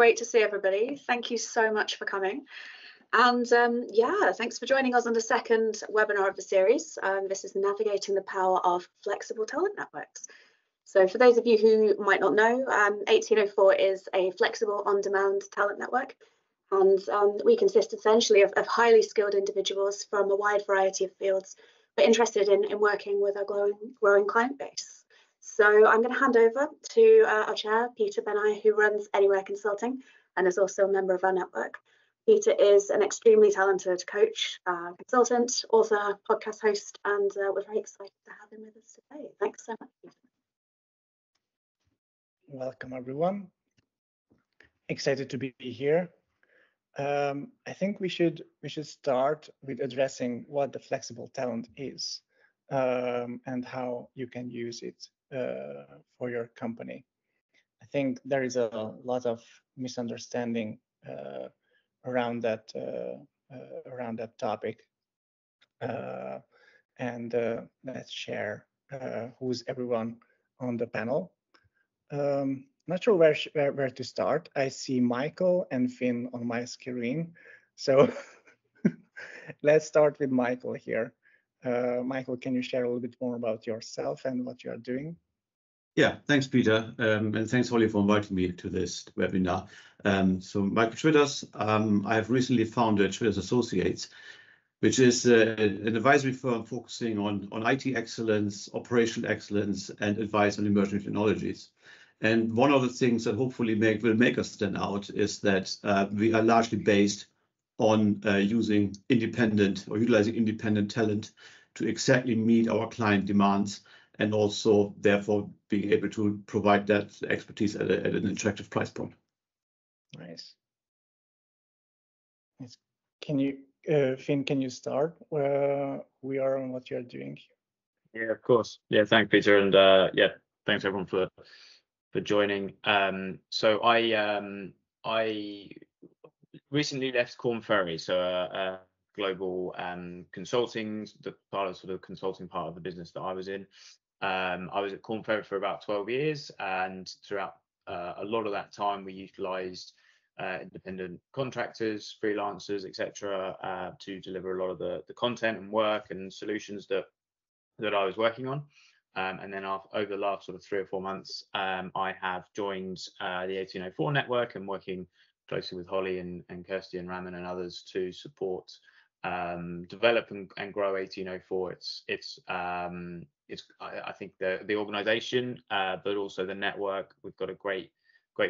great to see everybody. Thank you so much for coming. And yeah, thanks for joining us on the second webinar of the series. This is Navigating the Power of Flexible Talent Networks. So for those of you who might not know, 1804 is a flexible on-demand talent network. And we consist essentially of highly skilled individuals from a wide variety of fields, but interested in working with our growing client base. So I'm going to hand over to our chair, Peter Benai, who runs Anywhere Consulting and is also a member of our network. Peter is an extremely talented coach, consultant, author, podcast host, and we're very excited to have him with us today. Thanks so much, Peter. Welcome, everyone. Excited to be here. I think we should start with addressing what the flexible talent is and how you can use it for your company. I think there is a lot of misunderstanding around that topic, and let's share who's everyone on the panel. Not sure where to start. I see Michael and Finn on my screen, so let's start with Michael here. Michael, can you share a little bit more about yourself and what you are doing? Yeah, thanks, Peter, and thanks, Holly, for inviting me to this webinar. So Michael Schwitters, I have recently founded Schwitters Associates, which is an advisory firm focusing on IT excellence, operational excellence, and advice on emerging technologies. And one of the things that hopefully will make us stand out is that we are largely based on utilizing independent talent to exactly meet our client demands, and also therefore being able to provide that expertise at an attractive price point. Nice. Can you, Finn, can you start where we are and what you're doing? Yeah, of course. Yeah, thanks, Peter, and yeah, thanks everyone for joining. So I recently left Korn Ferry, so global consulting, the part of sort of consulting part of the business that I was in. I was at Korn Ferry for about 12 years, and throughout a lot of that time, we utilised independent contractors, freelancers, etc., to deliver a lot of the content and work and solutions that I was working on. And then over the last sort of 3 or 4 months, I have joined the 1804 network and working closely with Holly and Kirsty and Raman and others to support develop and grow 1804. It's I think the organization, but also the network. We've got a great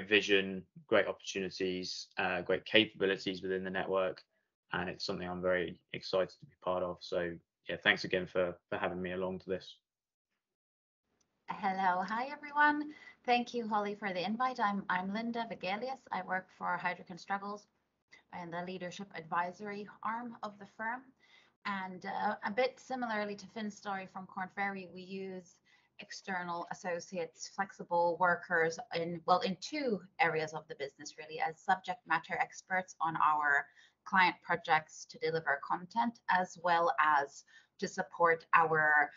vision, great opportunities, great capabilities within the network, and it's something I'm very excited to be part of. So yeah, thanks again for having me along to this. Hello, hi everyone. Thank you, Holly, for the invite. I'm Linda Vigelius. I work for Heidrick & Struggles in the leadership advisory arm of the firm. And a bit similarly to Finn's story from Korn Ferry, we use external associates, flexible workers in 2 areas of the business, really, as subject matter experts on our client projects to deliver content, as well as to support our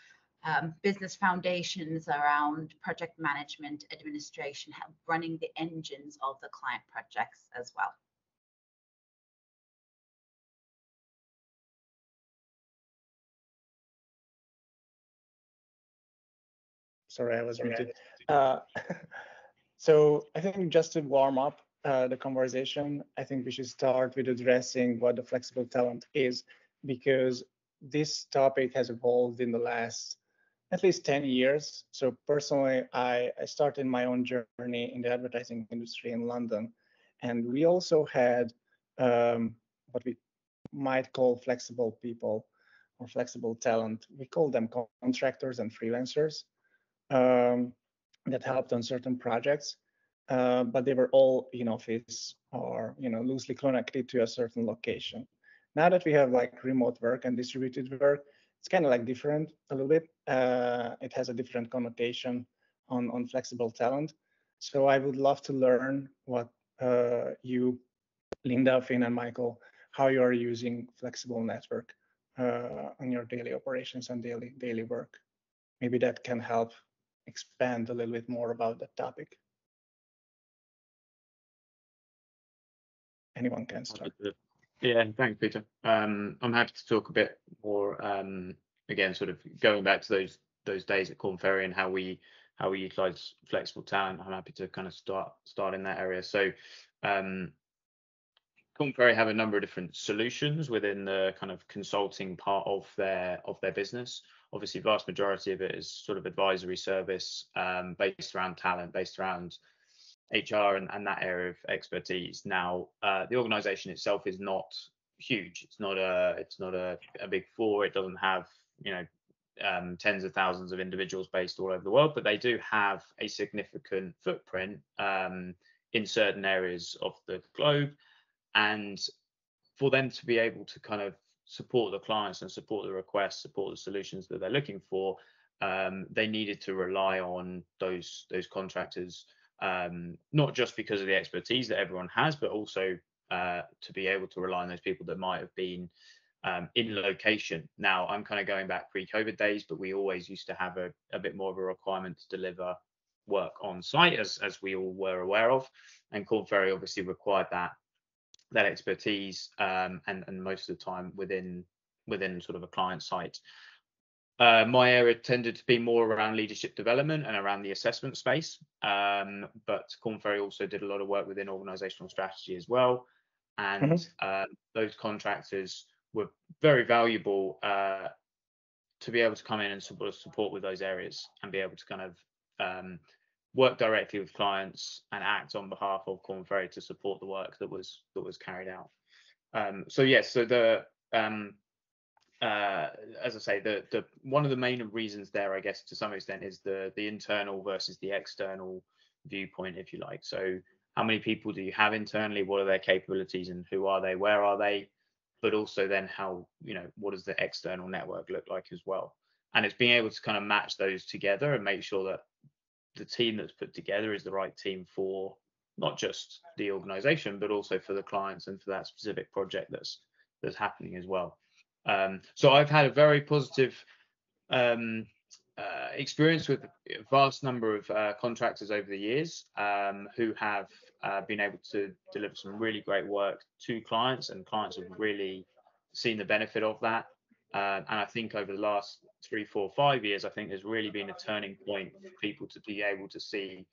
business foundations around project management, administration, running the engines of the client projects as well. Sorry, I was muted. So I think just to warm up the conversation, I think we should start with addressing what the flexible talent is, because this topic has evolved in the last at least 10 years. So personally, I started my own journey in the advertising industry in London, and we also had what we might call flexible people or flexible talent. We call them contractors and freelancers that helped on certain projects, but they were all in office or loosely connected to a certain location. Now that we have like remote work and distributed work, it's kind of like different a little bit. It has a different connotation on flexible talent. So I would love to learn what you, Linda, Finn, and Michael, how you are using flexible network on your daily operations and daily work. Maybe that can help expand a little bit more about that topic. anyone can start. Yeah, thanks, Peter. I'm happy to talk a bit more, again, sort of going back to those days at Korn Ferry and how we utilize flexible talent. I'm happy to kind of start in that area. So Korn Ferry have a number of different solutions within the kind of consulting part of their business. Obviously, vast majority of it is sort of advisory service, based around talent, based around HR and that area of expertise. Now, the organization itself is not huge. It's not a big four. It doesn't have, tens of thousands of individuals based all over the world, but they do have a significant footprint in certain areas of the globe. And for them to be able to kind of support the clients and support the requests, support the solutions that they're looking for, they needed to rely on those contractors, not just because of the expertise that everyone has, but also to be able to rely on those people that might have been in location. Now, I'm kind of going back pre-COVID days, but we always used to have a bit more of a requirement to deliver work on site, as we all were aware of, and Korn Ferry obviously required that expertise, and most of the time within sort of a client site. My area tended to be more around leadership development and around the assessment space, but Korn Ferry also did a lot of work within organizational strategy as well, and those contractors were very valuable to be able to come in and support with those areas and be able to kind of work directly with clients and act on behalf of Korn Ferry to support the work that was carried out. So yes, so the as I say, the one of the main reasons there, I guess, to some extent, is the internal versus the external viewpoint, if you like. So how many people do you have internally? What are their capabilities and who are they? Where are they? But also then how, what does the external network look like as well? And it's being able to kind of match those together and make sure that the team that's put together is the right team for not just the organization, but also for the clients and for that specific project that's happening as well. So I've had a very positive experience with a vast number of contractors over the years who have been able to deliver some really great work to clients, and clients have really seen the benefit of that. And I think over the last 3, 4, 5 years, I think there's really been a turning point for people to be able to see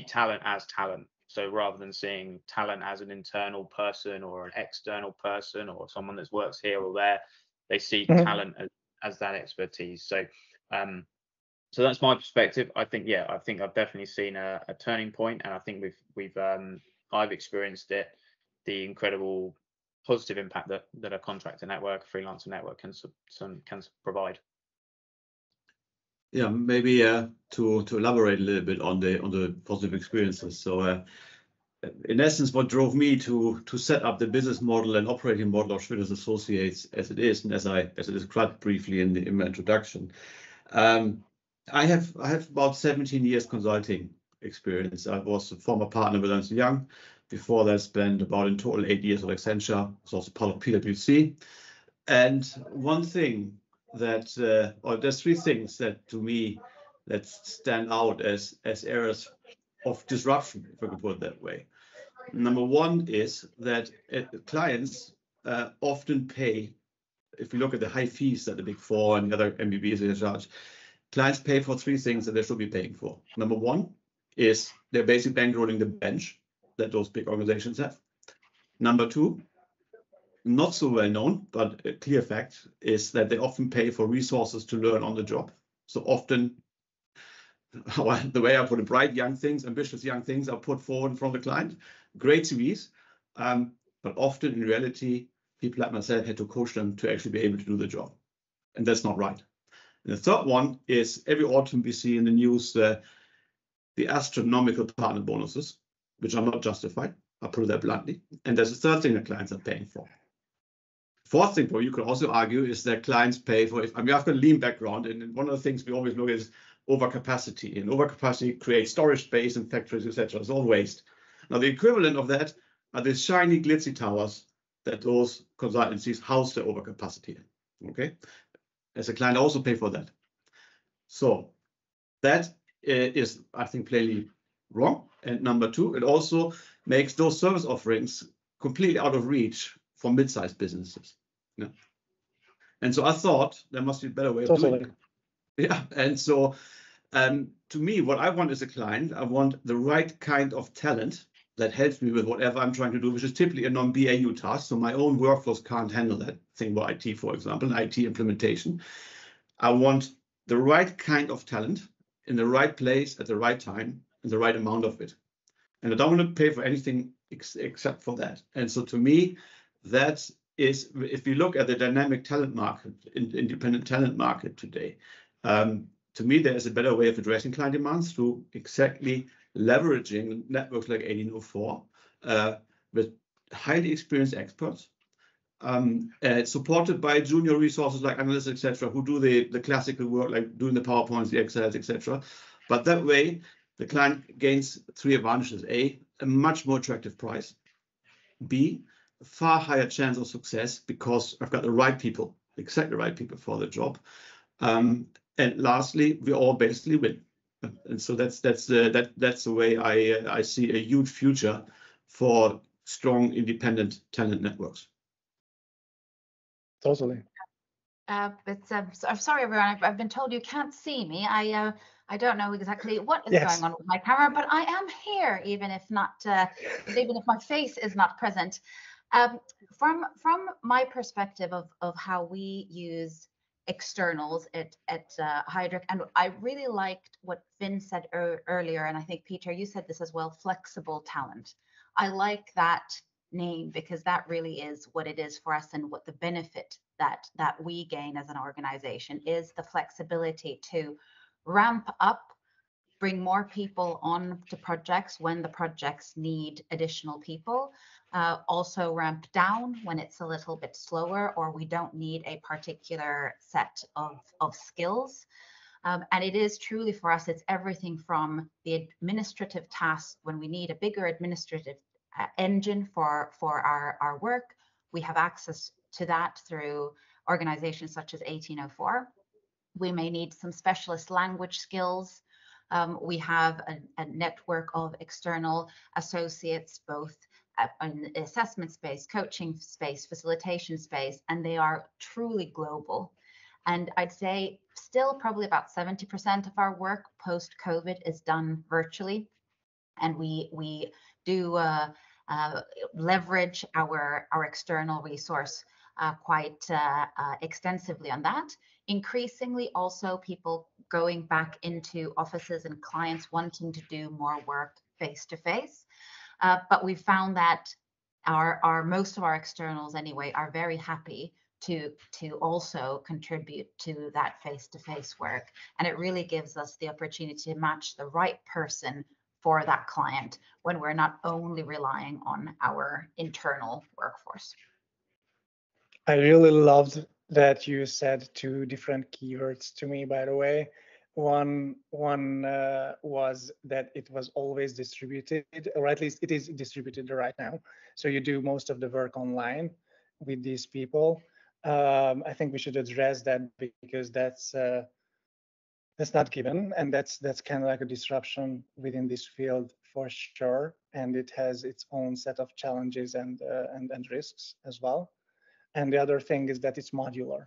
talent as talent. So rather than seeing talent as an internal person or an external person or someone that works here or there, they see talent as that expertise. So so that's my perspective. I think I've definitely seen a turning point, and I think I've experienced it, the incredible positive impact that a contractor network, a freelancer network can provide. Yeah, maybe to elaborate a little bit on the positive experiences. So in essence, what drove me to set up the business model and operating model of Schwitters Associates as it is, and as I described briefly in my introduction, I have about 17 years consulting experience. I was a former partner with Ernst & Young. Before that, I spent about in total 8 years with Accenture. I was also part of PwC. And one thing that, or there's 3 things that to me that stand out as areas of disruption, if I could put it that way. Number 1 is that clients often pay, if you look at the high fees that the Big Four and the other MBBs charge, clients pay for 3 things that they should be paying for. Number 1 is they're basically bankrolling the bench that those big organizations have. Number 2, not so well known, but a clear fact, is that they often pay for resources to learn on the job. So often, the way I put it, bright young things, ambitious young things are put forward from the client, great CVs, but often in reality, people like myself had to coach them to actually be able to do the job. And that's not right. And the third one is every autumn we see in the news the astronomical partner bonuses, which are not justified. I'll put it that bluntly. And there's a third thing that clients are paying for. Fourth thing, you could also argue, is that clients pay for it. I mean, I've got a lean background, and one of the things we always look at is overcapacity. And overcapacity creates storage space in factories, etc. It's all waste. Now, the equivalent of that are the shiny, glitzy towers that those consultancies house their overcapacity in. Okay? As a client, I also pay for that. So that is, I think, plainly wrong. And number 2, it also makes those service offerings completely out of reach for mid-sized businesses. Yeah. And so I thought there must be a better way of doing it. Yeah. And so to me, what I want as a client, I want the right kind of talent that helps me with whatever I'm trying to do, which is typically a non-BAU task. So my own workflows can't handle that thing for IT, for example, an IT implementation. I want the right kind of talent in the right place at the right time and the right amount of it. And I don't want to pay for anything except for that. And so to me, that is, if you look at the dynamic talent market, independent talent market today, to me, there is a better way of addressing client demands through exactly leveraging networks like 1804 with highly experienced experts, supported by junior resources like analysts, etc., who do the classical work like doing the PowerPoints, the Excels, etc. But that way, the client gains 3 advantages: A, a much more attractive price; B, a far higher chance of success because I've got the right people, exactly the right people for the job. And lastly, we all basically win. And so that's the way I see a huge future for strong independent talent networks. Totally. I'm sorry, everyone. I've been told you can't see me. I don't know exactly what is going on with my camera, but I am here, even if my face is not present. From my perspective of how we use externals at Heidrick, and I really liked what Finn said earlier, and I think Peter, you said this as well: flexible talent. I like that name because that really is what it is for us, and what the benefit that we gain as an organization is the flexibility to ramp up, bring more people on to projects when the projects need additional people, also ramp down when it's a little bit slower or we don't need a particular set of skills. And it is truly for us, it's everything from the administrative tasks when we need a bigger administrative engine for our work. We have access to that through organizations such as 1804. We may need some specialist language skills. We have a network of external associates, both in assessment space, coaching space, facilitation space, and they are truly global. And I'd say still probably about 70% of our work post-COVID is done virtually. And we do leverage our external resource quite extensively on that. Increasingly also people going back into offices and clients wanting to do more work face-to-face. But we found that most of our externals anyway are very happy to also contribute to that face-to-face work. And it really gives us the opportunity to match the right person for that client when we're not only relying on our internal workforce. I really loved that you said 2 different keywords to me, by the way. One was that it was always distributed, or at least it is distributed right now. So you do most of the work online with these people. I think we should address that because that's not given, and that's kind of like a disruption within this field for sure, and it has its own set of challenges and risks as well. And the other thing is that it's modular,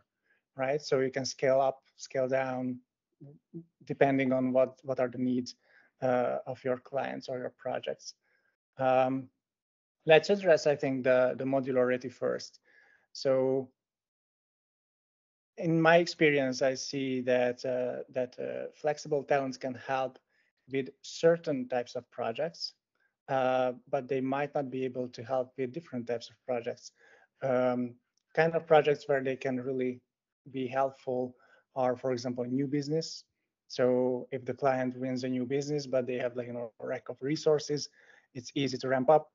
right? So you can scale up, scale down, depending on what are the needs of your clients or your projects. Let's address, I think, the modularity first. So in my experience, I see that flexible talents can help with certain types of projects, but they might not be able to help with different types of projects. Kind of projects where they can really be helpful are, for example, new business. So if the client wins a new business, but they have a rack of resources, it's easy to ramp up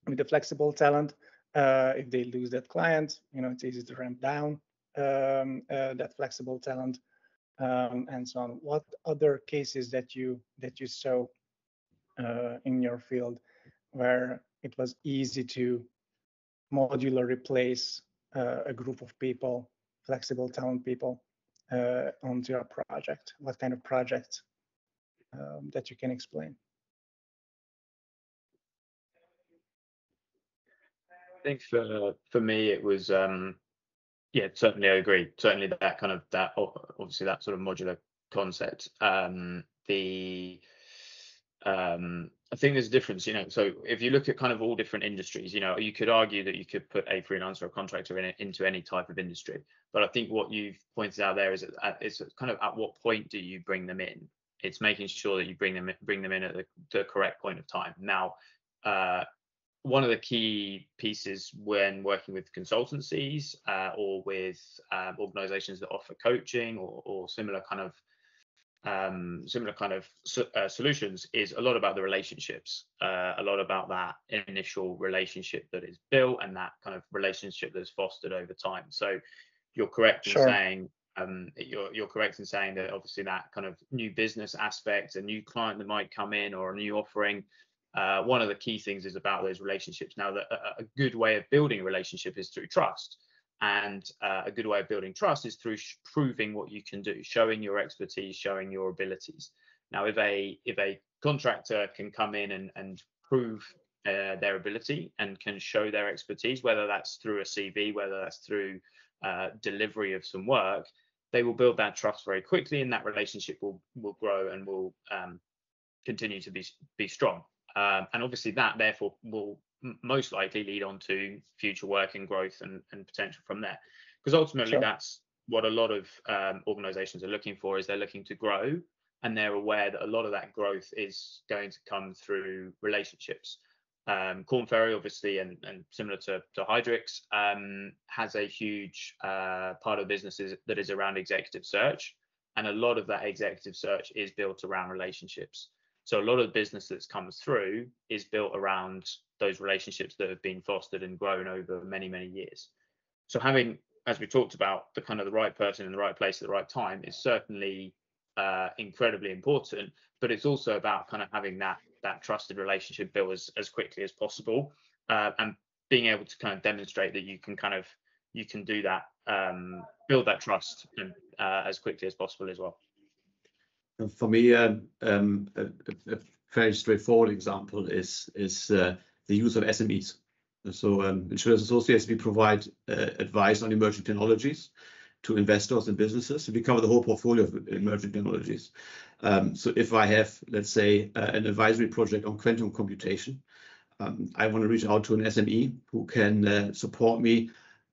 with the flexible talent. If they lose that client, it's easy to ramp down that flexible talent, and so on. What other cases that you saw in your field where it was easy to modular replace a group of people, flexible talent people, onto your project? What kind of project that you can explain? think for me it was yeah, certainly I agree. Certainly that kind of that obviously that sort of modular concept. I think there's a difference, you know. So if you look at kind of all different industries, you know, you could argue that you could put a freelancer or contractor into any type of industry. But I think what you've pointed out there is it's kind of at what point do you bring them in? It's making sure that you bring them in at the correct point of time. Now, one of the key pieces when working with consultancies or with organizations that offer coaching or similar kind of solutions is a lot about the relationships, a lot about that initial relationship that is built and that kind of relationship that's fostered over time. So you're correct in saying you're correct in saying that obviously that kind of new business aspect, a new client that might come in or a new offering, one of the key things is about those relationships. Now, that a good way of building a relationship is through trust. And a good way of building trust is through proving what you can do, showing your expertise, showing your abilities. Now, if a contractor can come in and prove their ability and can show their expertise, whether that's through a CV, whether that's through delivery of some work, they will build that trust very quickly, and that relationship will grow and will continue to be strong. And obviously that therefore will most likely lead on to future work and growth and potential from there, because ultimately that's what a lot of organizations are looking for. Is they're looking to grow, and they're aware that a lot of that growth is going to come through relationships. Korn Ferry obviously, and similar to Hydrix, has a huge part of businesses that is around executive search, and a lot of that executive search is built around relationships. So a lot of the business that comes through is built around those relationships that have been fostered and grown over many, many years. So having, as we talked about, the kind of the right person in the right place at the right time is certainly incredibly important, but it's also about kind of having that trusted relationship built as quickly as possible, and being able to kind of demonstrate that you can do that, build that trust as quickly as possible as well. For me, a very straightforward example is the use of SMEs. So Insurance Associates, we provide advice on emerging technologies to investors and businesses. We cover the whole portfolio of emerging technologies. So if I have, let's say, an advisory project on quantum computation, I want to reach out to an SME who can support me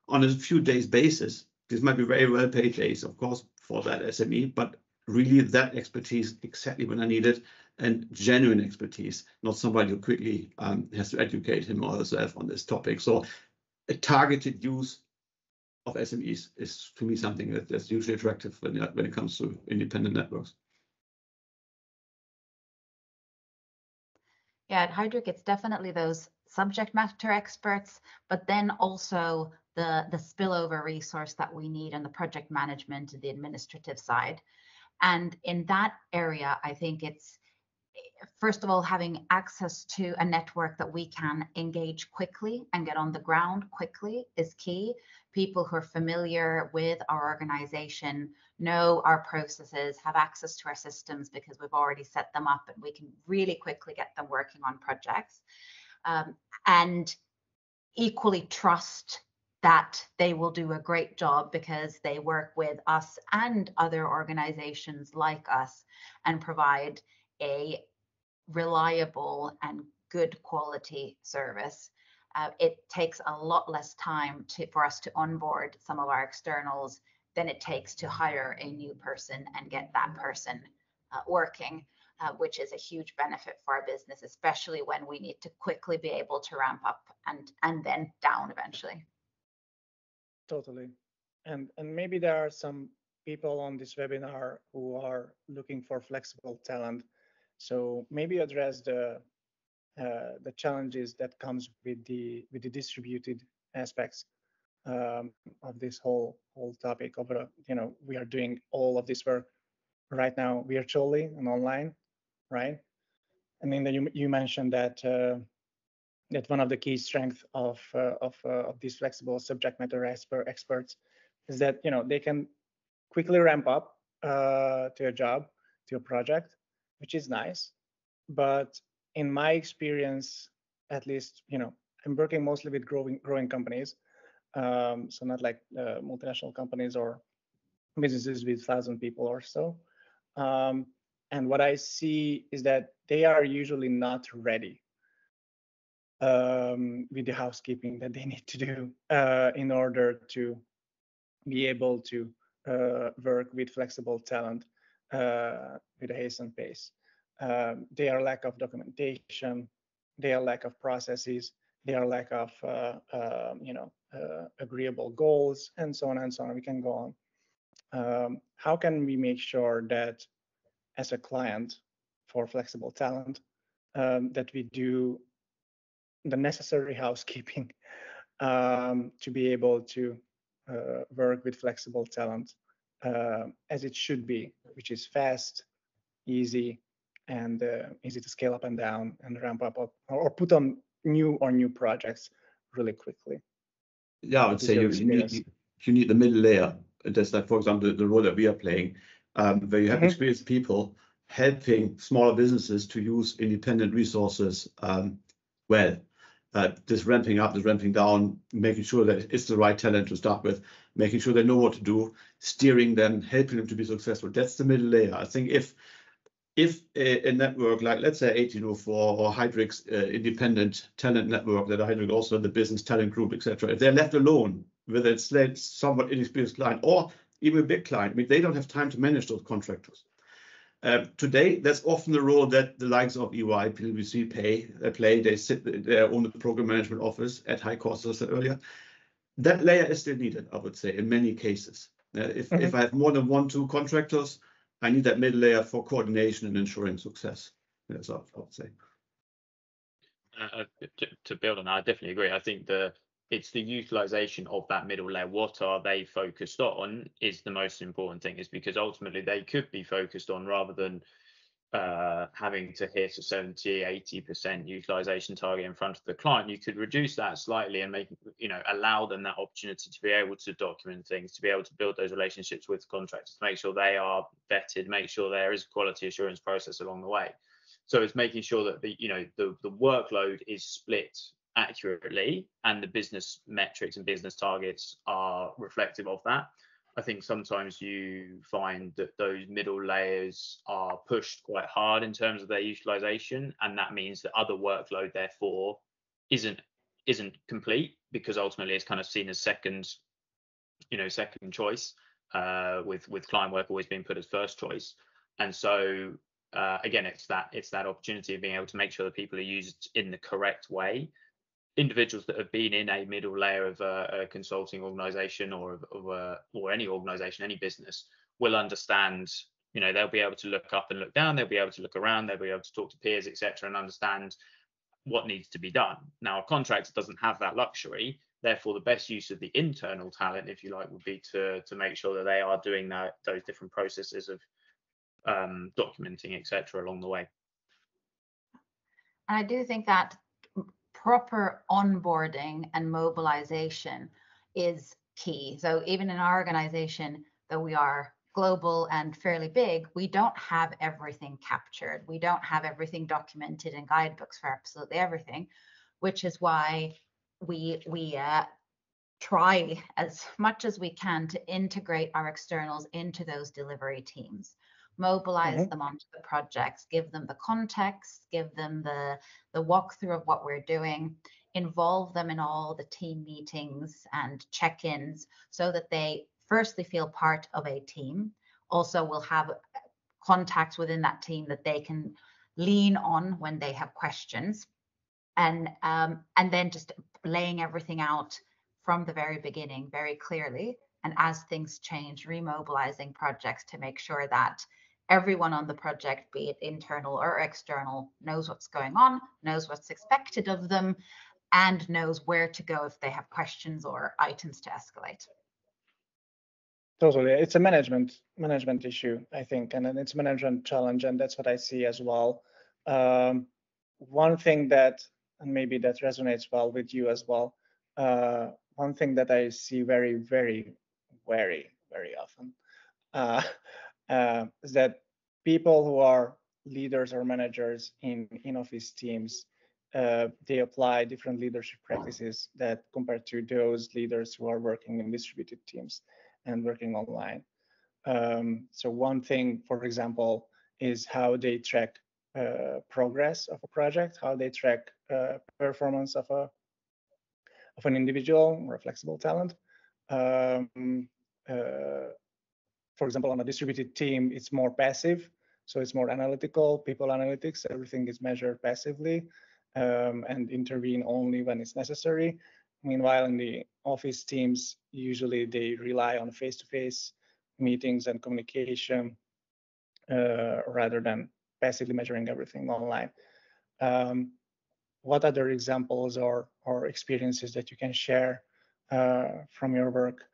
on a few days basis. This might be very well paid days, of course, for that SME, but really that expertise exactly when I need it, and genuine expertise, not somebody who quickly has to educate him or herself on this topic. So a targeted use of SMEs is, to me, something that's usually attractive when it comes to independent networks. Yeah, at Hydrix, it's definitely those subject matter experts, but then also the spillover resource that we need on the project management and the administrative side. And in that area, I think it's, first of all, having access to a network that we can engage quickly and get on the ground quickly is key. People who are familiar with our organization, know our processes, have access to our systems because we've already set them up, and we can really quickly get them working on projects. And equally trust that they will do a great job because they work with us and other organizations like us and provide a reliable and good quality service. It takes a lot less time for us to onboard some of our externals than it takes to hire a new person and get that person working, which is a huge benefit for our business, especially when we need to quickly be able to ramp up and then down eventually. Totally. And maybe there are some people on this webinar who are looking for flexible talent. So maybe address the challenges that comes with the distributed aspects of this whole topic of we are doing all of this work right now virtually and online, right? I mean, you mentioned that that one of the key strengths of these flexible subject matter experts is that they can quickly ramp up to a job, to a project, which is nice. But in my experience, at least I'm working mostly with growing companies, so not like multinational companies or businesses with 1,000 people or so. And what I see is that they are usually not ready with the housekeeping that they need to do in order to be able to work with flexible talent with a hastened pace. Their lack of documentation, their lack of processes, their lack of agreeable goals, and so on and so on. We can go on. How can we make sure that as a client for flexible talent, that we do the necessary housekeeping to be able to work with flexible talent as it should be, which is fast, easy, and easy to scale up and down and ramp up or put on new projects really quickly. Yeah, I would say you need the middle layer. That's like, for example, the role that we are playing, where you have experienced people helping smaller businesses to use independent resources well. This ramping up, this ramping down, making sure that it's the right talent to start with, making sure they know what to do, steering them, helping them to be successful. That's the middle layer. I think if a network like, let's say, 1804 or Heidrick's independent talent network that Heidrick also the business talent group, etc., if they're left alone, whether it's somewhat inexperienced client or even a big client, I mean, they don't have time to manage those contractors. Today, that's often the role that the likes of EY, PwC play. They sit there on the program management office at high cost, as I said earlier. That layer is still needed, I would say, in many cases. If I have more than 1-2 contractors, I need that middle layer for coordination and ensuring success. That's what I would say. To build on that, I definitely agree. I think it's the utilization of that middle layer. What are they focused on is the most important thing, is because ultimately they could be focused on, rather than having to hit a 70-80% utilization target in front of the client, you could reduce that slightly and allow them that opportunity to be able to document things, to be able to build those relationships with contractors, to make sure they are vetted, make sure there is a quality assurance process along the way. So it's making sure that the workload is split accurately and the business metrics and business targets are reflective of that. I think sometimes you find that those middle layers are pushed quite hard in terms of their utilization, and that means that other workload therefore isn't complete, because ultimately it's kind of seen as second choice, with client work always being put as first choice. And so again, it's that opportunity of being able to make sure that people are used in the correct way. Individuals that have been in a middle layer of a consulting organization or any organization, any business, will understand, they'll be able to look up and look down, they'll be able to look around, they'll be able to talk to peers, etc., and understand what needs to be done. Now, a contractor doesn't have that luxury. Therefore, the best use of the internal talent, if you like, would be to make sure that they are doing those different processes of documenting, etc., along the way. And I do think that proper onboarding and mobilization is key. So even in our organization, though we are global and fairly big, we don't have everything captured. We don't have everything documented in guidebooks for absolutely everything, which is why we try as much as we can to integrate our externals into those delivery teams, mobilize them onto the projects, give them the context, give them the walkthrough of what we're doing, involve them in all the team meetings and check-ins, so that they firstly feel part of a team. Also will have contacts within that team that they can lean on when they have questions, and then just laying everything out from the very beginning very clearly, and as things change, remobilizing projects to make sure that everyone on the project, be it internal or external, knows what's going on, knows what's expected of them, and knows where to go if they have questions or items to escalate. Totally, it's a management issue, I think, and then it's a management challenge, and that's what I see as well. One thing that, and maybe that resonates well with you as well, one thing that I see very, very, very, very often is that people who are leaders or managers in office teams they apply different leadership practices that compared to those leaders who are working in distributed teams and working online. So one thing, for example, is how they track progress of a project, how they track performance of an individual or a flexible talent. For example, on a distributed team, it's more passive, so it's more analytical, people analytics, everything is measured passively and intervene only when it's necessary. Meanwhile, in the office teams, usually they rely on face-to-face meetings and communication rather than passively measuring everything online. What other examples or experiences that you can share from your work,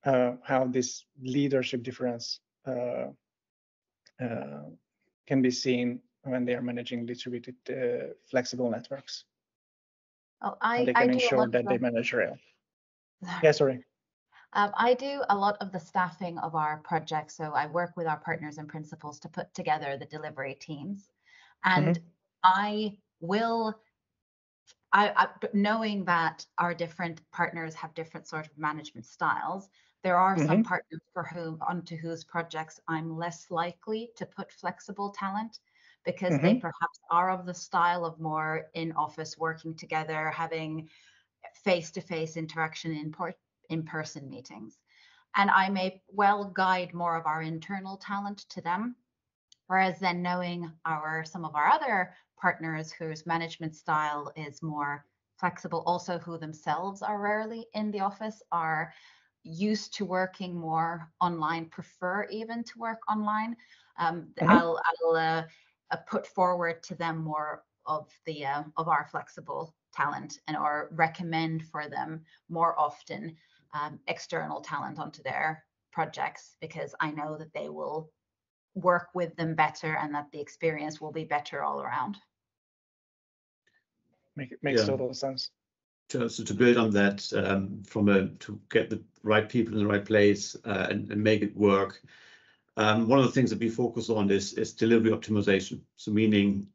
how this leadership difference can be seen when they are managing distributed flexible networks? Oh, they can ensure that they manage rail. Yeah, sorry. I do a lot of the staffing of our projects. So I work with our partners and principals to put together the delivery teams. And knowing that our different partners have different sort of management styles, there are some partners onto whose projects I'm less likely to put flexible talent, because they perhaps are of the style of more in-office working together, having face-to-face interaction in-person meetings. And I may well guide more of our internal talent to them. Whereas then knowing some of our other partners whose management style is more flexible, also who themselves are rarely in the office, are used to working more online, prefer even to work online, I'll put forward to them more of our flexible talent or recommend for them more often external talent onto their projects, because I know that they will work with them better and that the experience will be better all around. Makes total sense. So to build on that, to get the right people in the right place and make it work, one of the things that we focus on is delivery optimization. So meaning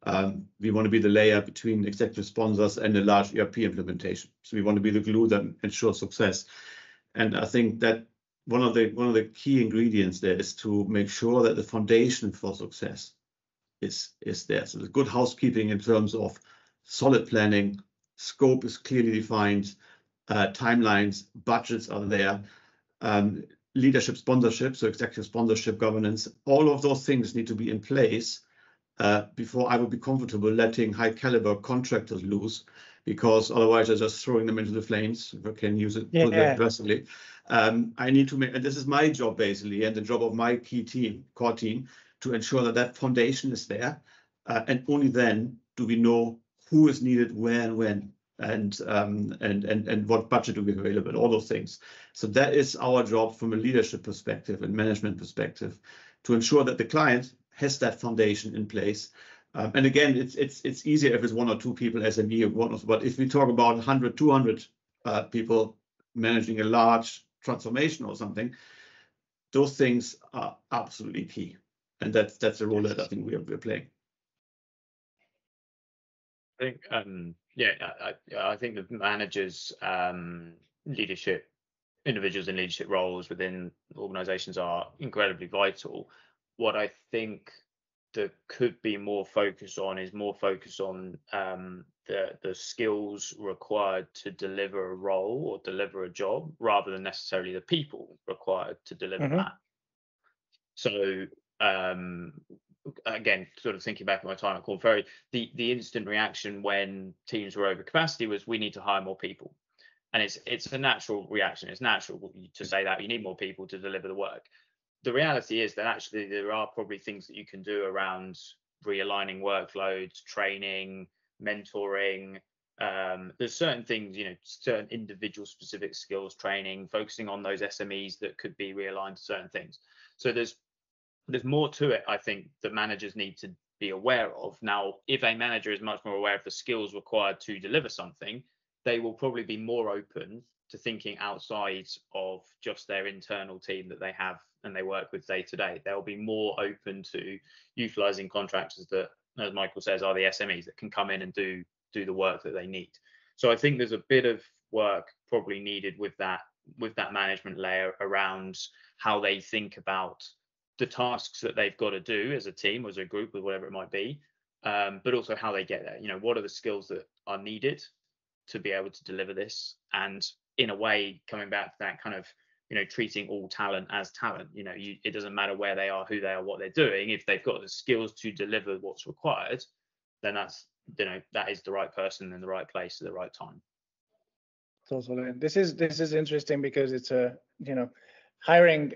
we want to be the layer between executive sponsors and a large ERP implementation. So we want to be the glue that ensures success. And I think that one of the key ingredients there is to make sure that the foundation for success is there. So the good housekeeping in terms of solid planning, scope is clearly defined, timelines, budgets are there, leadership sponsorship, so executive sponsorship governance, all of those things need to be in place before I would be comfortable letting high caliber contractors loose, because otherwise I'm just throwing them into the flames, if I can use it aggressively. I need to make, and this is my job basically, and the job of my core team, to ensure that foundation is there, and only then do we know who is needed, where and when, and what budget do we have available, all those things. So that is our job from a leadership perspective and management perspective, to ensure that the client has that foundation in place. And again, it's easier if it's one or two people, SME or whatnot, but if we talk about 100, 200 people managing a large transformation or something, those things are absolutely key. And that's the role that I think we're playing. I think, I think the managers, leadership, individuals in leadership roles within organizations are incredibly vital. What I think that could be more focus on is the skills required to deliver a role or deliver a job, rather than necessarily the people required to deliver that. So again, sort of thinking back at my time at Korn Ferry, the instant reaction when teams were over capacity was, we need to hire more people. And it's a natural reaction. It's natural to say that you need more people to deliver the work. The reality is that actually there are probably things that you can do around realigning workloads, training, mentoring. There's certain things, certain individual specific skills training, focusing on those SMEs that could be realigned to certain things. So there's more to it, I think, that managers need to be aware of. Now, if a manager is much more aware of the skills required to deliver something, they will probably be more open to thinking outside of just their internal team that they have and they work with day to day. They'll be more open to utilizing contractors that, as Michael says, are the SMEs that can come in and do do the work that they need. So I think there's a bit of work probably needed with that management layer around how they think about the tasks that they've got to do as a team, or as a group, or whatever it might be, but also how they get there. You know, what are the skills that are needed to be able to deliver this? And in a way, coming back to that kind of, you know, treating all talent as talent. You know, it doesn't matter where they are, who they are, what they're doing. If they've got the skills to deliver what's required, then that's, you know, that is the right person in the right place at the right time. Totally. This is interesting because it's a, you know, hiring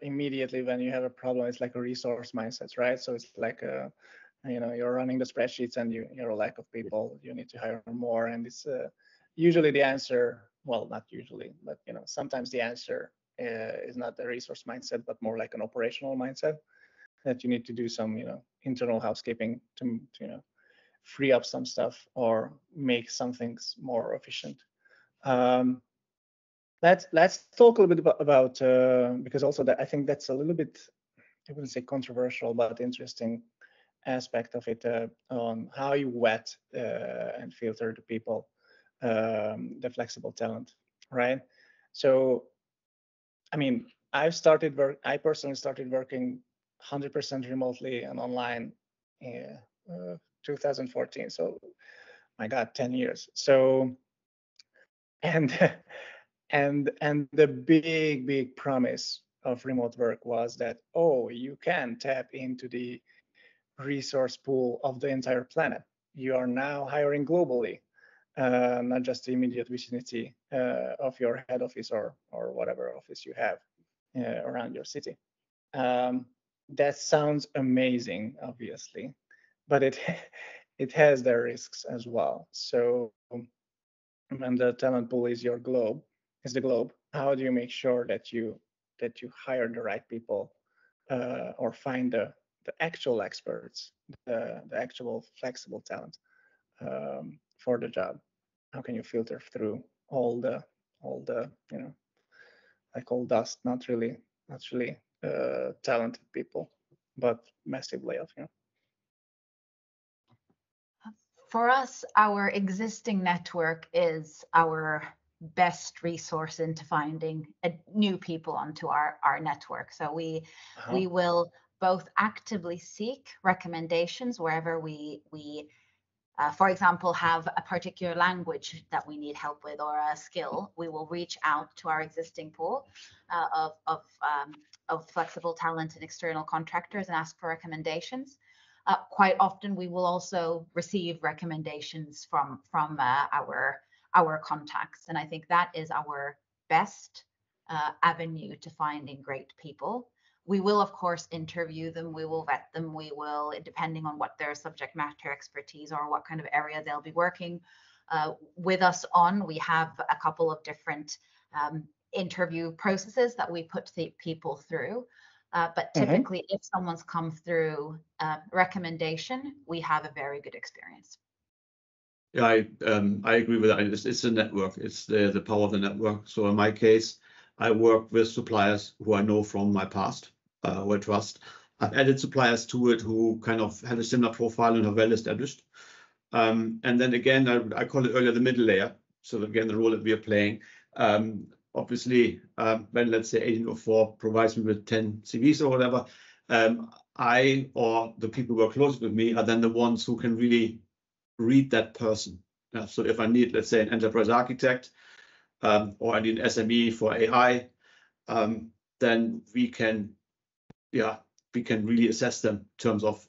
immediately when you have a problem, it's like a resource mindset, right? So it's like you know, you're running the spreadsheets and you're a lack of people, you need to hire more, and it's usually the answer, well, not usually, but you know, sometimes the answer is not the resource mindset, but more like an operational mindset, that you need to do some, you know, internal housekeeping to you know, free up some stuff or make some things more efficient. Let's talk a little bit about because also that I think that's a little bit, I wouldn't say controversial, but interesting aspect of it, on how you vet and filter the people, the flexible talent, right? So, I mean, I personally started working 100% remotely and online in 2014. So, my God, 10 years. So, and and the big promise of remote work was that, oh, you can tap into the resource pool of the entire planet. You are now hiring globally, not just the immediate vicinity of your head office or whatever office you have around your city. That sounds amazing, obviously, but it has their risks as well. So when the talent pool is the globe, how do you make sure that you hire the right people, or find the actual experts, the actual flexible talent for the job? How can you filter through all the you know, like all dust, not really talented people, but massively of, you know. For us, our existing network is our best resource into finding new people onto our network. So we will both actively seek recommendations wherever we for example, have a particular language that we need help with, or a skill. We will reach out to our existing pool of flexible talent and external contractors and ask for recommendations. Quite often, we will also receive recommendations from our contacts, and I think that is our best avenue to finding great people. We will, of course, interview them. We will vet them. We will, depending on what their subject matter expertise or what kind of area they'll be working with us on. We have a couple of different interview processes that we put the people through. But typically, if someone's come through recommendation, we have a very good experience. Yeah, I agree with that. It's a network. It's the power of the network. So in my case, I work with suppliers who I know from my past, who I trust. I've added suppliers to it who kind of have a similar profile and are well established. And then again, I call it earlier the middle layer. So again, the role that we are playing. Obviously, when let's say 1804 provides me with 10 CVs or whatever, I or the people who are close with me are then the ones who can really read that person. So if I need, let's say, an enterprise architect, or I need an SME for AI, then we can really assess them in terms of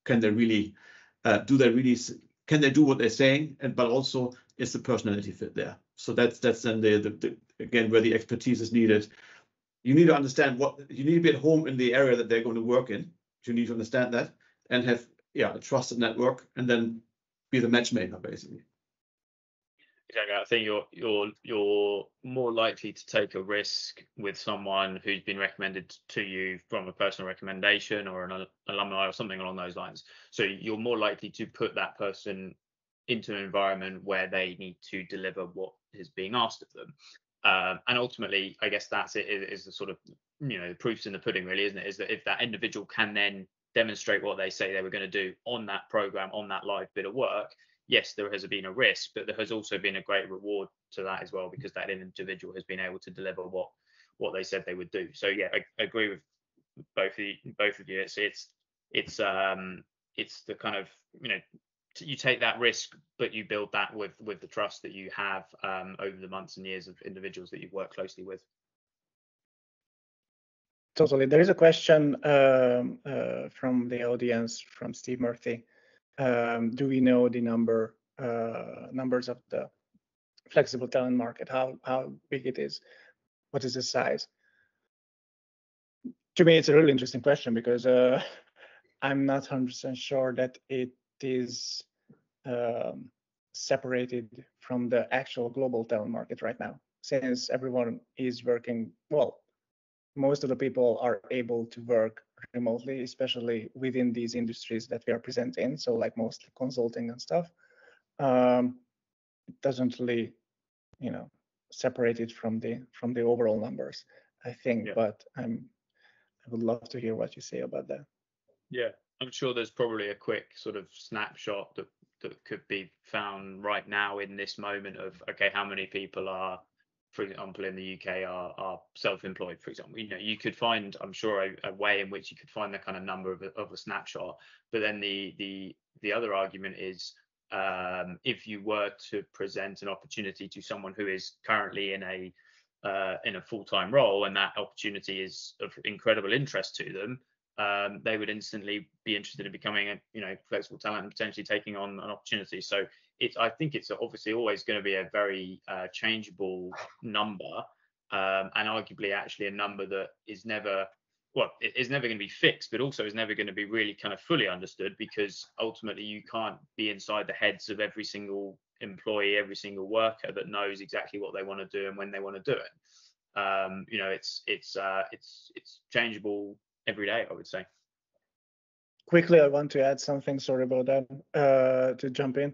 can they really can they do what they're saying, but also is the personality fit there. So that's then the again where the expertise is needed. You need to understand you need to be at home in the area that they're going to work in. You need to understand that and have a trusted network, and then be the matchmaker basically. Exactly. I think you're more likely to take a risk with someone who's been recommended to you from a personal recommendation or an alumni or something along those lines. So you're more likely to put that person into an environment where they need to deliver what is being asked of them. And ultimately, I guess that's it, is the sort of, the proof's in the pudding really, isn't it? Is that if that individual can then demonstrate what they say they were going to do on that program, on that live bit of work, yes, there has been a risk, but there has also been a great reward to that as well, because that individual has been able to deliver what they said they would do. So yeah, I agree with both of you. It's the kind of, you know, you take that risk, but you build that with the trust that you have over the months and years of individuals that you've worked closely with. Totally. There is a question from the audience, from Steve Murphy. Do we know the numbers of the flexible talent market? How big it is? What is the size? To me, it's a really interesting question, because I'm not 100% sure that it is separated from the actual global talent market right now, since everyone is working well. Most of the people are able to work remotely, especially within these industries that we are present in. So like mostly consulting and stuff. It doesn't really, you know, separate it from the overall numbers, I think. Yeah. But I would love to hear what you say about that. Yeah, I'm sure there's probably a quick sort of snapshot that could be found right now in this moment of, okay, how many people are, for example, in the UK are self-employed, for example. You know, you could find, I'm sure, a way in which you could find the kind of number of a snapshot. But then the other argument is, if you were to present an opportunity to someone who is currently in a full-time role, and that opportunity is of incredible interest to them, they would instantly be interested in becoming a, you know, flexible talent and potentially taking on an opportunity. So I think it's obviously always going to be a very changeable number, and arguably actually a number that is never, well, it is never going to be fixed, but also is never going to be really kind of fully understood, because ultimately you can't be inside the heads of every single employee, every single worker that knows exactly what they want to do and when they want to do it. You know, it's changeable every day, I would say. Quickly, I want to add something, sorry about that, to jump in,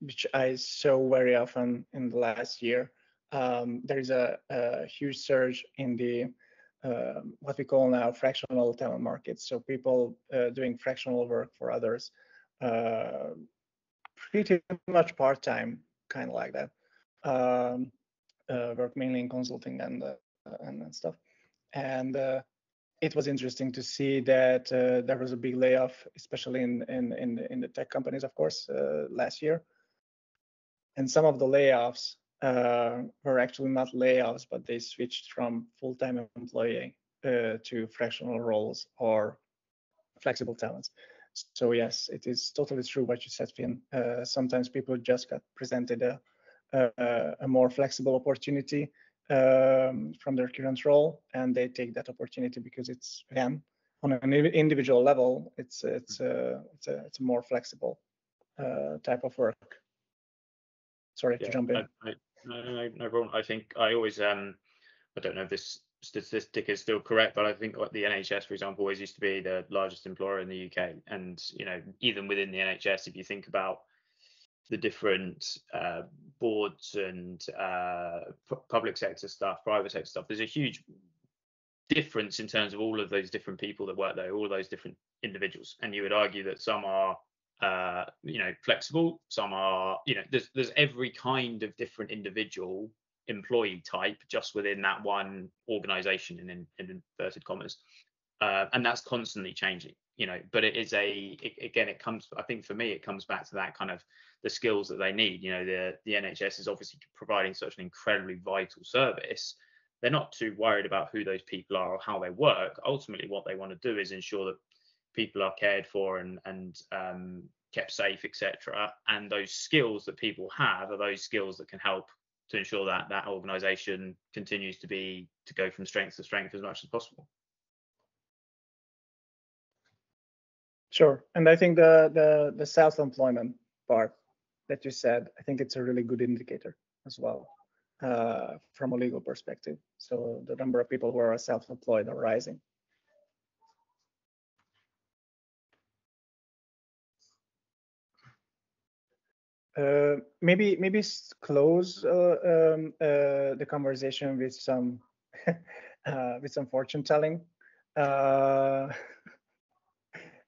which I saw very often in the last year. There is a huge surge in the what we call now fractional talent markets. So people doing fractional work for others, pretty much part-time, kind of like that. Work mainly in consulting and stuff. And it was interesting to see that there was a big layoff, especially in the tech companies, of course, last year. And some of the layoffs were actually not layoffs, but they switched from full-time employee to fractional roles or flexible talents. So yes, it is totally true what you said, Finn. Sometimes people just got presented a more flexible opportunity from their current role, and they take that opportunity because it's, again, on an individual level, it's a more flexible type of work. Sorry to jump in. No problem. I think I always I don't know if this statistic is still correct, but I think the NHS, for example, always used to be the largest employer in the UK. And, you know, even within the NHS, if you think about the different boards and public sector stuff, private sector stuff, there's a huge difference in terms of all of those different people that work there, all those different individuals. And you would argue that some are you know, flexible, some are, you know, there's every kind of different individual employee type just within that one organization, in inverted commas, and that's constantly changing, you know. But it is again, it comes, I think for me, it comes back to that kind of the skills that they need. You know, the NHS is obviously providing such an incredibly vital service. They're not too worried about who those people are or how they work. Ultimately, what they want to do is ensure that people are cared for and kept safe, etc. And those skills that people have are those skills that can help to ensure that that organization continues to go from strength to strength as much as possible. Sure. And I think the self-employment part that you said, I think it's a really good indicator as well, from a legal perspective. So the number of people who are self-employed are rising. Maybe close the conversation with some with some fortune telling.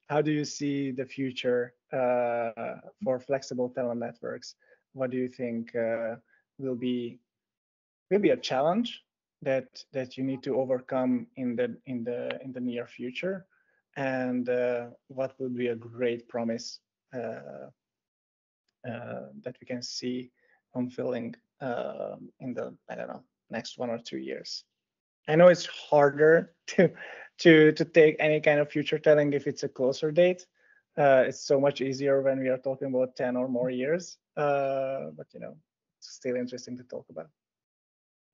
how do you see the future for flexible talent networks? What do you think will be a challenge that you need to overcome in the near future, and what would be a great promise that we can see unfilling in the, I don't know, next 1 or 2 years? I know it's harder to take any kind of future telling if it's a closer date. It's so much easier when we are talking about 10 or more years, but it's still interesting to talk about.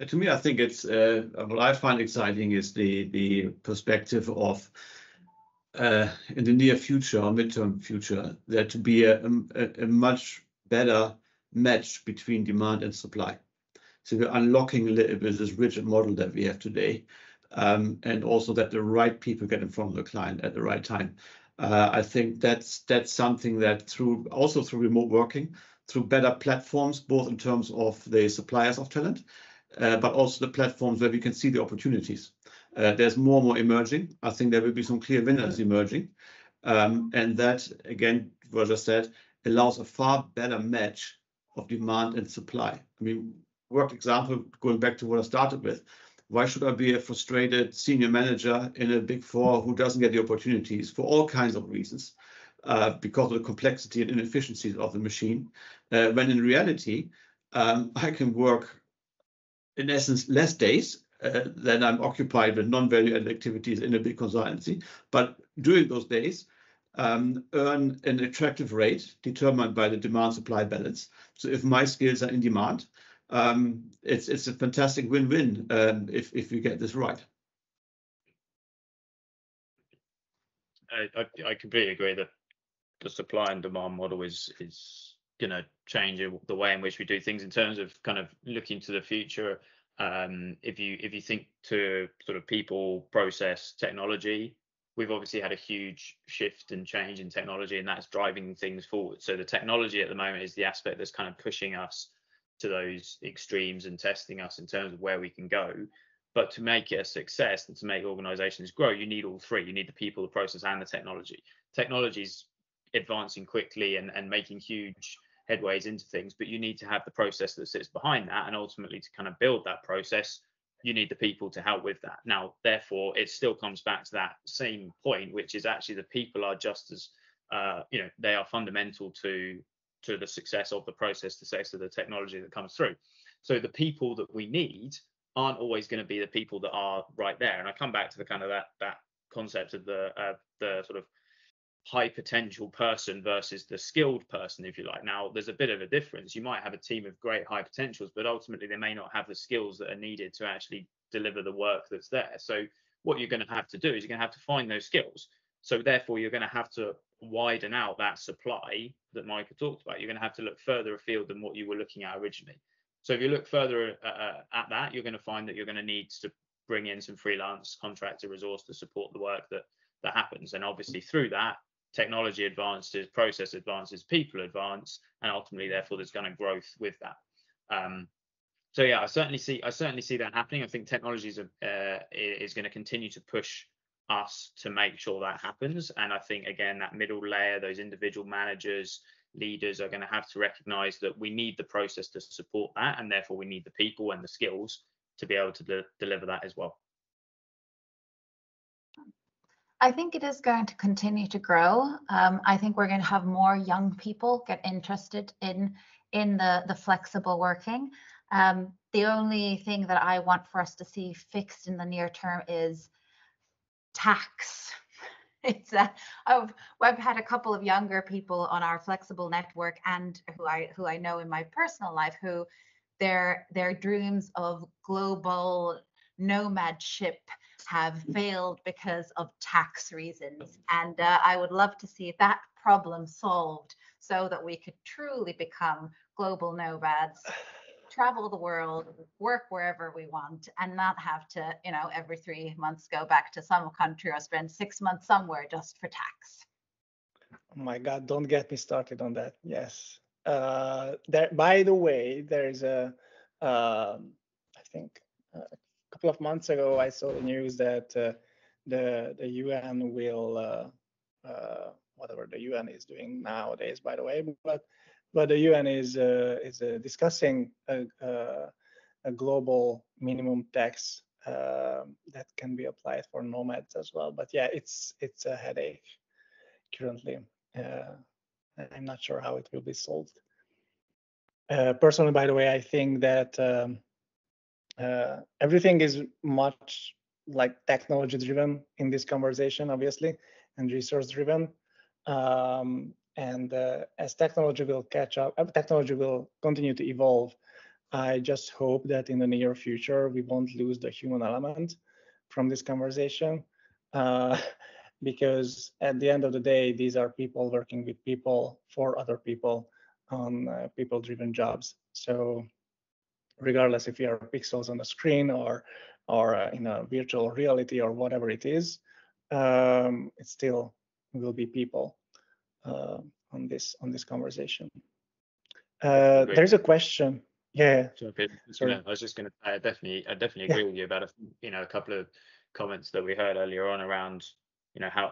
To me, I think it's what I find exciting is the perspective of in the near future or midterm future, there to be a much better match between demand and supply. So we're unlocking a little bit this rigid model that we have today, and also that the right people get in front of the client at the right time. I think that's something that through remote working, through better platforms, both in terms of the suppliers of talent, but also the platforms where we can see the opportunities. There's more and more emerging. I think there will be some clear winners emerging. And that, again, what I said, allows a far better match of demand and supply. I mean, work example, going back to what I started with, why should I be a frustrated senior manager in a Big Four who doesn't get the opportunities for all kinds of reasons, because of the complexity and inefficiencies of the machine, when in reality, I can work, in essence, less days than I'm occupied with non-value-added activities in a big consultancy, but during those days, earn an attractive rate determined by the demand-supply balance. So if my skills are in demand, it's a fantastic win-win if we get this right. I completely agree that the supply and demand model is going to change the way in which we do things in terms of kind of looking to the future. If you think to sort of people, process, technology, we've obviously had a huge shift and change in technology, and that's driving things forward. So the technology at the moment is the aspect that's kind of pushing us to those extremes and testing us in terms of where we can go. But to make it a success and to make organizations grow, you need all three. You need the people, the process, and the technology. Technology's advancing quickly and making huge headways into things, but you need to have the process that sits behind that, and ultimately to kind of build that process, you need the people to help with that. Now, therefore, it still comes back to that same point, which is actually the people are just as they are fundamental to the success of the process, the success of the technology that comes through. So the people that we need aren't always going to be the people that are right there. And I come back to the kind of that concept of the sort of high potential person versus the skilled person, if you like. Now, there's a bit of a difference. You might have a team of great high potentials, but ultimately they may not have the skills that are needed to actually deliver the work that's there. So what you're going to have to do is you're going to have to find those skills. So therefore, you're going to have to widen out that supply that Micah talked about. You're going to have to look further afield than what you were looking at originally. So if you look further at that, you're going to find that you're going to need to bring in some freelance contractor resource to support the work that happens. And obviously through that, technology advances, process advances, people advance, and ultimately, therefore, there's going to growth with that. So yeah, I certainly see that happening. I think technology is going to continue to push us to make sure that happens. And I think, again, that middle layer, those individual managers, leaders are going to have to recognize that we need the process to support that, and therefore we need the people and the skills to be able to deliver that as well. I think it is going to continue to grow. I think we're going to have more young people get interested in the flexible working. The only thing that I want for us to see fixed in the near term is tax. It's I've had a couple of younger people on our flexible network, and who I know in my personal life, who their dreams of global nomadship have failed because of tax reasons. And I would love to see that problem solved so that we could truly become global nomads, travel the world, work wherever we want, and not have to, every 3 months go back to some country or spend 6 months somewhere just for tax. Oh my God, don't get me started on that. Yes. By the way, there's I think a couple of months ago, I saw the news that the UN will whatever the UN is doing nowadays, by the way. But the UN is discussing a global minimum tax that can be applied for nomads as well. But yeah, it's a headache currently. I'm not sure how it will be solved. Personally, by the way, I think that everything is much like technology driven in this conversation, obviously, and resource driven. And as technology will catch up, technology will continue to evolve. I just hope that in the near future, we won't lose the human element from this conversation. Because at the end of the day, these are people working with people for other people on people-driven jobs. So regardless if you are pixels on the screen or in a virtual reality or whatever it is, it still will be people on this conversation. There's a question. Yeah. Sorry. I was just going to say, I definitely agree with you about a couple of comments that we heard earlier on around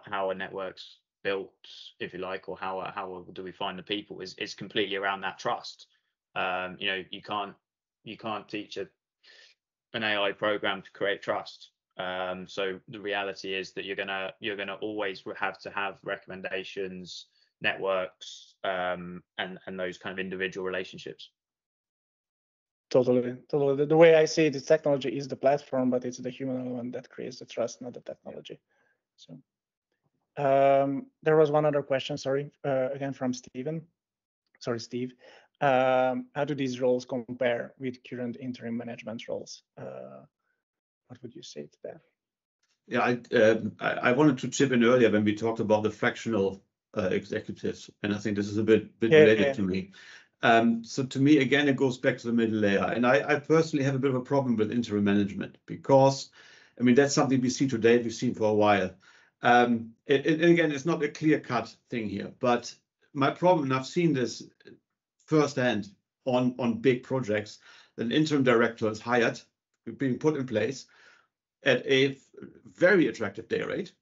how a network's built, if you like, or how do we find the people is completely around that trust. You can't teach an AI program to create trust. So the reality is that you're gonna always have to have recommendations, networks, and those kind of individual relationships. Totally. The way I see it, the technology is the platform, but it's the human element that creates the trust, not the technology. So there was one other question, sorry, again from Steven. Sorry, Steve. How do these roles compare with current interim management roles? What would you say to that? Yeah, I wanted to chip in earlier when we talked about the fractional executives, and I think this is a bit related to me. So to me, again, it goes back to the middle layer. And I personally have a bit of a problem with interim management because, I mean, that's something we see today, we've seen for a while. And again, it's not a clear-cut thing here, but my problem, and I've seen this firsthand on big projects, an interim director is hired, being put in place at a very attractive day rate.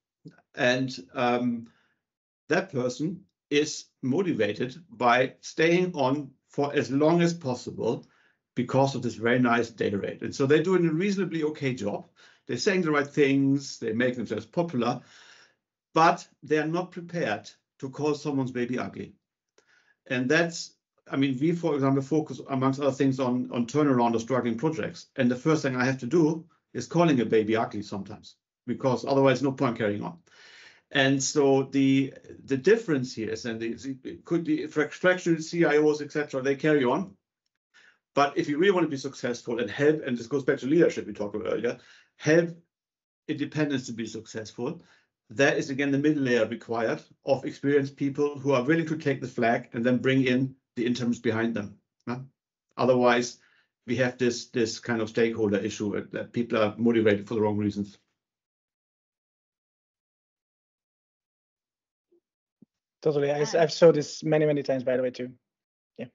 And that person is motivated by staying on for as long as possible because of this very nice day rate. And so they're doing a reasonably okay job. They're saying the right things, they make themselves popular, but they're not prepared to call someone's baby ugly. And that's, I mean, we, for example, focus, amongst other things, on turnaround of struggling projects. And the first thing I have to do is calling a baby ugly sometimes, because otherwise no point carrying on. And so the difference here is, and it could be fractional CIOs, etc., they carry on. But if you really want to be successful and help, and this goes back to leadership we talked about earlier, help independence to be successful, there is again the middle layer required of experienced people who are willing to take the flag and then bring in the interims behind them. Otherwise, we have this kind of stakeholder issue that people are motivated for the wrong reasons. Totally. I've saw this many times, by the way, too. Yeah.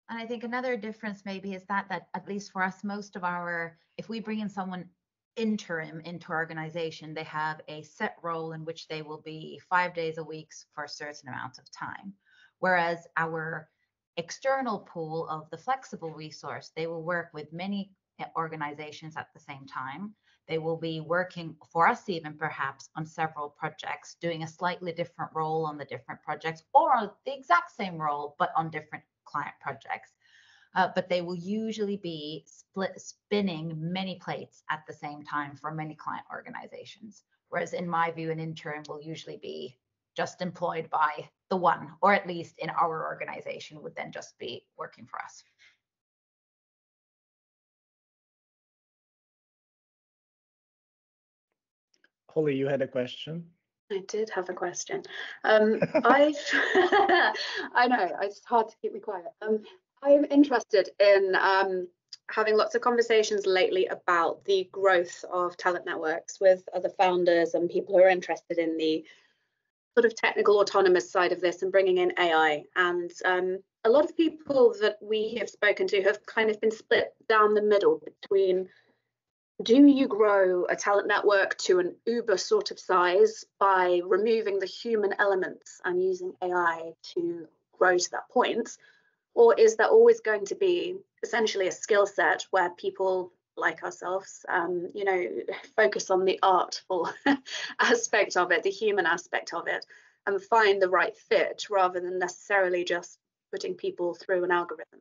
And I think another difference maybe is that at least for us, most of our, if we bring in someone interim into our organization, they have a set role in which they will be 5 days a week for a certain amount of time. Whereas our external pool of the flexible resource, they will work with many organizations at the same time. They will be working for us even perhaps on several projects, doing a slightly different role on the different projects, or the exact same role, but on different client projects. But they will usually be spinning many plates at the same time for many client organizations. Whereas in my view, an interim will usually be just employed by the one, or at least in our organization would then just be working for us. Holly, you had a question. I did have a question. I know it's hard to keep me quiet. I'm interested in having lots of conversations lately about the growth of talent networks with other founders and people who are interested in the sort of technical autonomous side of this and bringing in AI. And a lot of people that we have spoken to have kind of been split down the middle between do you grow a talent network to an Uber sort of size by removing the human elements and using AI to grow to that point? Or is there always going to be essentially a skill set where people like ourselves, focus on the artful aspect of it, the human aspect of it, and find the right fit rather than necessarily just putting people through an algorithm?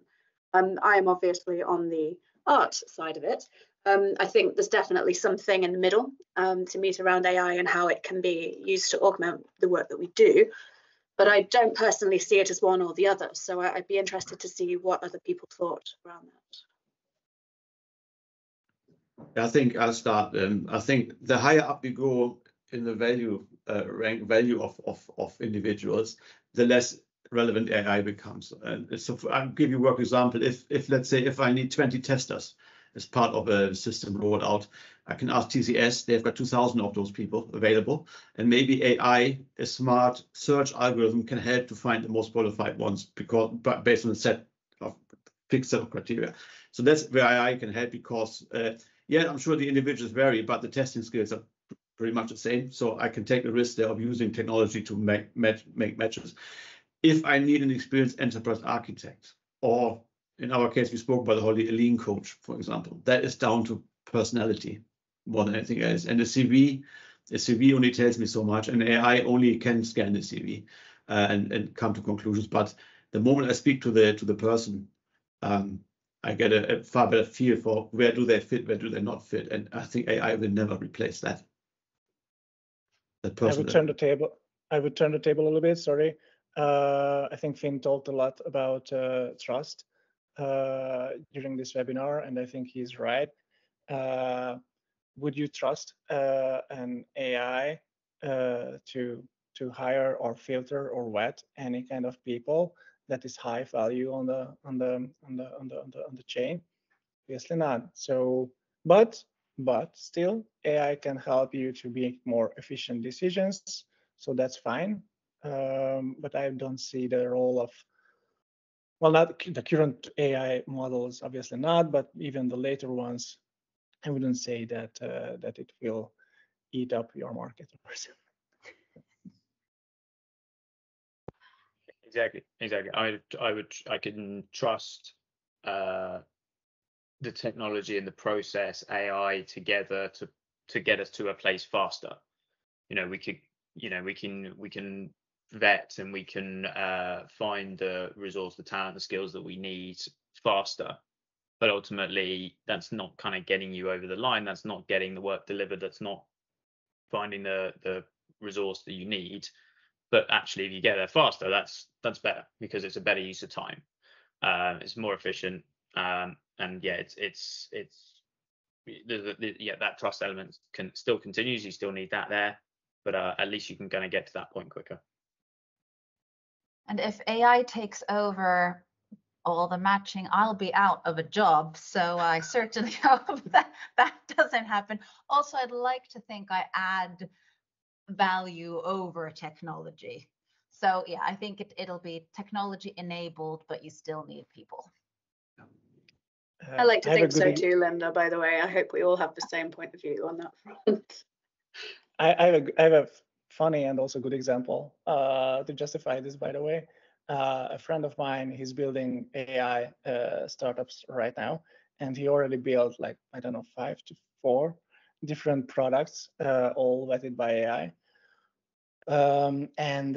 I am obviously on the art side of it. I think there's definitely something in the middle to meet around AI and how it can be used to augment the work that we do. But I don't personally see it as one or the other. So I'd be interested to see what other people thought around that. I think I'll start. I think the higher up you go in the value value of individuals, the less relevant AI becomes. And so I'll give you a work example. If let's say if I need 20 testers as part of a system rollout, I can ask TCS. They've got 2,000 of those people available, and maybe AI, a smart search algorithm, can help to find the most qualified ones based on a fixed set of criteria. So that's where AI can help, because yeah, I'm sure the individuals vary, but the testing skills are pretty much the same. So I can take the risk there of using technology to make matches. If I need an experienced enterprise architect, or in our case, we spoke about the whole lean coach, for example, that is down to personality more than anything else. And the CV only tells me so much, and AI only can scan the CV and come to conclusions. But the moment I speak to the person, I get a far better feel for where do they fit, where do they not fit. And I think AI will never replace that. I would turn the table a little bit, sorry. I think Finn talked a lot about trust during this webinar, and I think he's right. Would you trust an AI to hire or filter or vet any kind of people that is high value on the chain? Obviously not. So, but still, AI can help you to make more efficient decisions. So that's fine. But I don't see the role of, well, not the current AI models, obviously not, but even the later ones, I wouldn't say that that it will eat up your market. Exactly. I can trust the technology and the process, AI together to get us to a place faster. We can vet and we can find the resource, the talent, the skills that we need faster. But ultimately, that's not kind of getting you over the line. That's not getting the work delivered. That's not finding the resource that you need. But actually, if you get there faster, that's better, because it's a better use of time. It's more efficient, and yeah, that trust element still continues. You still need that there, but at least you can kind of get to that point quicker. And if AI takes over all the matching, I'll be out of a job. So I certainly hope that doesn't happen. Also, I'd like to think I add value over technology. So yeah, I think it'll be technology enabled, but you still need people. I like to think so too, Linda, by the way. I hope we all have the same point of view on that front. I have a funny and also good example to justify this, by the way. A friend of mine, he's building AI startups right now, and he already built, like, I don't know, 5 to 4 different products, all vetted by AI. And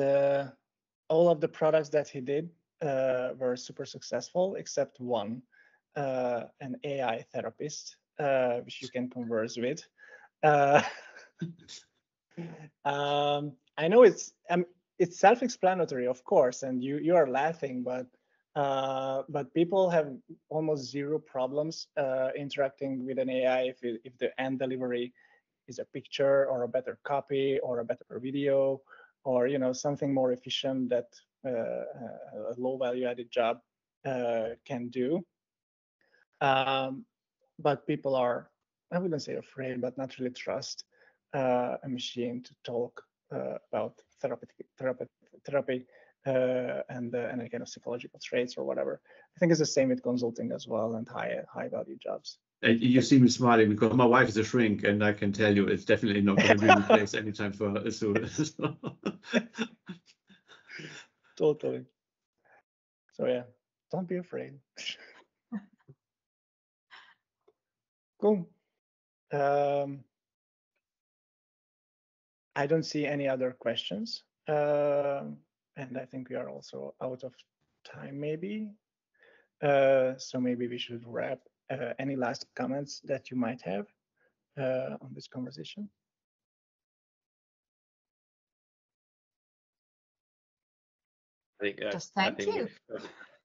all of the products that he did were super successful, except one, an AI therapist, which you can converse with. I know it's self-explanatory, of course, and you are laughing, but people have almost zero problems interacting with an AI if the end delivery is a picture or a better copy or a better video, or something more efficient that a low value added job can do. But people are, I wouldn't say afraid, but not really trust a machine to talk about therapy and and any kind of psychological traits or whatever. I think it's the same with consulting as well and high value jobs. You see me smiling because my wife is a shrink, and I can tell you it's definitely not going to be replaced anytime soon. Totally. So yeah, don't be afraid. Cool. I don't see any other questions. And I think we are also out of time maybe. So maybe we should wrap. Any last comments that you might have on this conversation? I think Just thank you.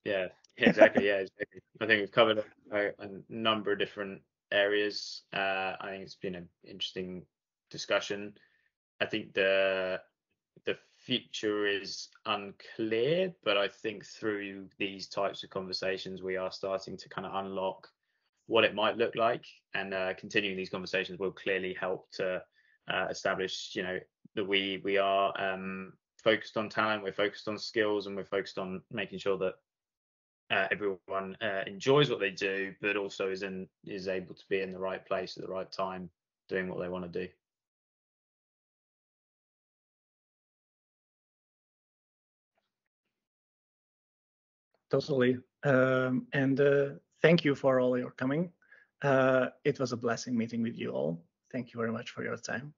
Yeah, exactly. Yeah, exactly. I think we've covered a number of different areas. I think it's been an interesting discussion. I think the future is unclear, but I think through these types of conversations, we are starting to kind of unlock what it might look like, and continuing these conversations will clearly help to establish, that we are focused on talent, we're focused on skills, and we're focused on making sure that everyone enjoys what they do, but also is able to be in the right place at the right time, doing what they want to do. Totally. And thank you for all your coming. It was a blessing meeting with you all. Thank you very much for your time.